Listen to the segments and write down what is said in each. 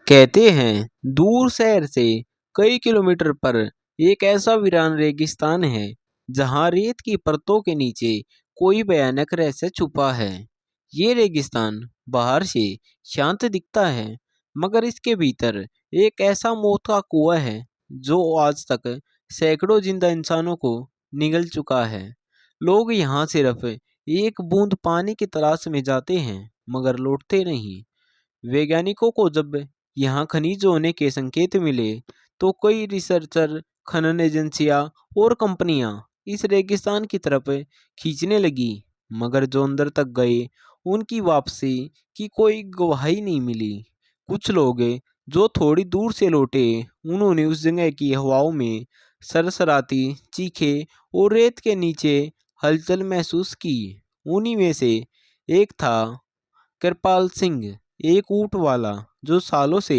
कहते हैं दूर शहर से कई किलोमीटर पर एक ऐसा वीरान रेगिस्तान है जहां रेत की परतों के नीचे कोई भयानक रहस्य छुपा है। ये रेगिस्तान बाहर से शांत दिखता है, मगर इसके भीतर एक ऐसा मौत का कुआं है जो आज तक सैकड़ों जिंदा इंसानों को निगल चुका है। लोग यहाँ सिर्फ एक बूंद पानी की तलाश में जाते हैं, मगर लौटते नहीं। वैज्ञानिकों को जब यहाँ खनिज होने के संकेत मिले, तो कई रिसर्चर, खनन एजेंसियां और कंपनियां इस रेगिस्तान की तरफ खींचने लगी, मगर जो अंदर तक गए उनकी वापसी की कोई गवाही नहीं मिली। कुछ लोग जो थोड़ी दूर से लौटे, उन्होंने उस जगह की हवाओं में सरसराती चीखे और रेत के नीचे हलचल महसूस की। उन्हीं में से एक था कृपाल सिंह, एक ऊंट वाला जो सालों से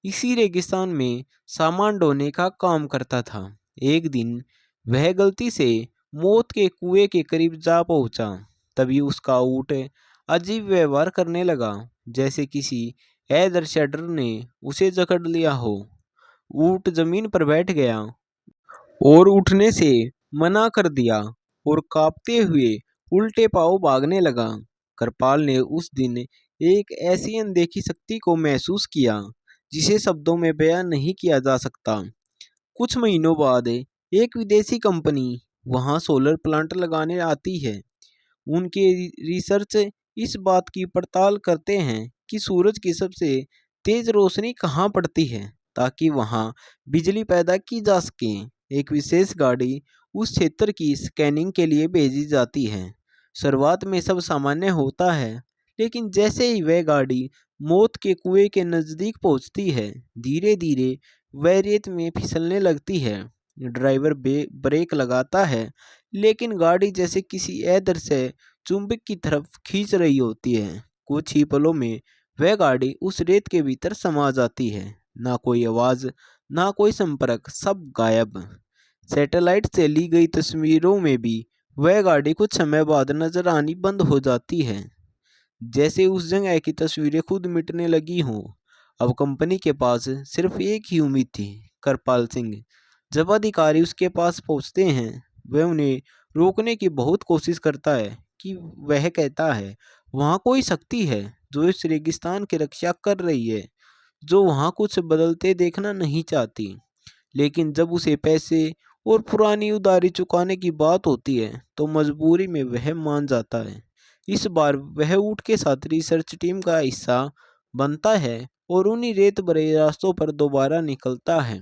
इसी रेगिस्तान में सामान ढोने का काम करता था। एक दिन वह गलती से मौत के कुएं के करीब जा पहुंचा। तभी उसका ऊंट अजीब व्यवहार करने लगा, जैसे किसी अदृश्य डर ने उसे जकड़ लिया हो। ऊंट जमीन पर बैठ गया और उठने से मना कर दिया और कांपते हुए उल्टे पांव भागने लगा। कृपाल ने उस दिन एक ऐसी अनदेखी शक्ति को महसूस किया जिसे शब्दों में बयान नहीं किया जा सकता। कुछ महीनों बाद एक विदेशी कंपनी वहां सोलर प्लांट लगाने आती है। उनके रिसर्च इस बात की पड़ताल करते हैं कि सूरज की सबसे तेज रोशनी कहाँ पड़ती है, ताकि वहां बिजली पैदा की जा सके। एक विशेष गाड़ी उस क्षेत्र की स्कैनिंग के लिए भेजी जाती है। शुरुआत में सब सामान्य होता है, लेकिन जैसे ही वह गाड़ी मौत के कुएं के नज़दीक पहुंचती है, धीरे धीरे वह रेत में फिसलने लगती है। ड्राइवर ब्रेक लगाता है, लेकिन गाड़ी जैसे किसी अदृश्य चुंबक की तरफ खींच रही होती है। कुछ ही पलों में वह गाड़ी उस रेत के भीतर समा जाती है। ना कोई आवाज, ना कोई संपर्क, सब गायब। सैटेलाइट से ली गई तस्वीरों में भी वह गाड़ी कुछ समय बाद नजर आनी बंद हो जाती है, जैसे उस जगह की तस्वीरें खुद मिटने लगी हों। अब कंपनी के पास सिर्फ एक ही उम्मीद थी, करपाल सिंह। जब अधिकारी उसके पास पहुंचते हैं, वह उन्हें रोकने की बहुत कोशिश करता है कि वह कहता है वहाँ कोई शक्ति है जो इस रेगिस्तान की रक्षा कर रही है, जो वहाँ कुछ बदलते देखना नहीं चाहती। लेकिन जब उसे पैसे और पुरानी उधारी चुकाने की बात होती है, तो मजबूरी में वह मान जाता है। इस बार वह ऊँट के साथ रिसर्च टीम का हिस्सा बनता है और उन्हीं रेत भरे रास्तों पर दोबारा निकलता है।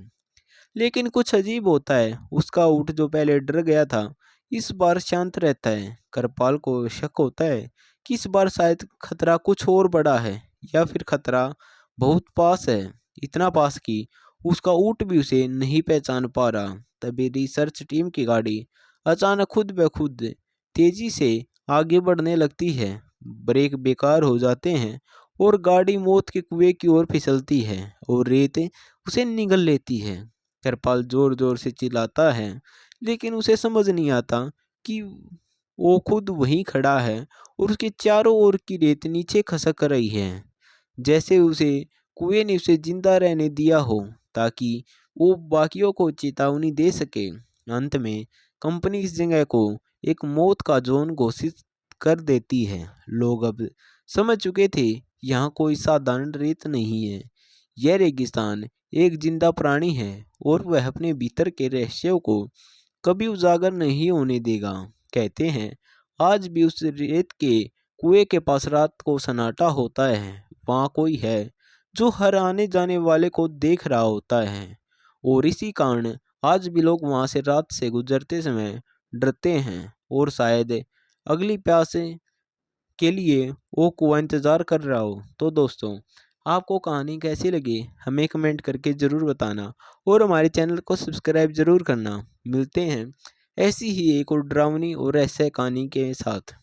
लेकिन कुछ अजीब होता है, उसका ऊँट जो पहले डर गया था, इस बार शांत रहता है। करपाल को शक होता है कि इस बार शायद खतरा कुछ और बड़ा है, या फिर खतरा बहुत पास है, इतना पास कि उसका ऊँट भी उसे नहीं पहचान पा रहा। तभी रिसर्च टीम की गाड़ी अचानक खुद ब खुद तेजी से आगे बढ़ने लगती है। ब्रेक बेकार हो जाते हैं और गाड़ी मौत के कुएं की ओर फिसलती है और रेत उसे निगल लेती है। कृपाल जोर जोर से चिल्लाता है, लेकिन उसे समझ नहीं आता कि वो खुद वहीं खड़ा है और उसके चारों ओर की रेत नीचे खसक रही है, जैसे उसे कुएं ने उसे जिंदा रहने दिया हो, ताकि वो बाकियों को चेतावनी दे सके। अंत में कंपनी इस जगह को एक मौत का जोन घोषित कर देती है। लोग अब समझ चुके थे यहाँ कोई साधारण रेत नहीं है, यह रेगिस्तान एक जिंदा प्राणी है और वह अपने भीतर के रहस्यों को कभी उजागर नहीं होने देगा। कहते हैं आज भी उस रेत के कुएं के पास रात को सन्नाटा होता है। वहाँ कोई है जो हर आने जाने वाले को देख रहा होता है, और इसी कारण आज भी लोग वहाँ से रात से गुजरते समय डरते हैं और शायद अगली प्यास के लिए वो कुआं इंतज़ार कर रहा हो। तो दोस्तों, आपको कहानी कैसी लगी हमें कमेंट करके ज़रूर बताना, और हमारे चैनल को सब्सक्राइब ज़रूर करना। मिलते हैं ऐसी ही एक और डरावनी और ऐसे कहानी के साथ।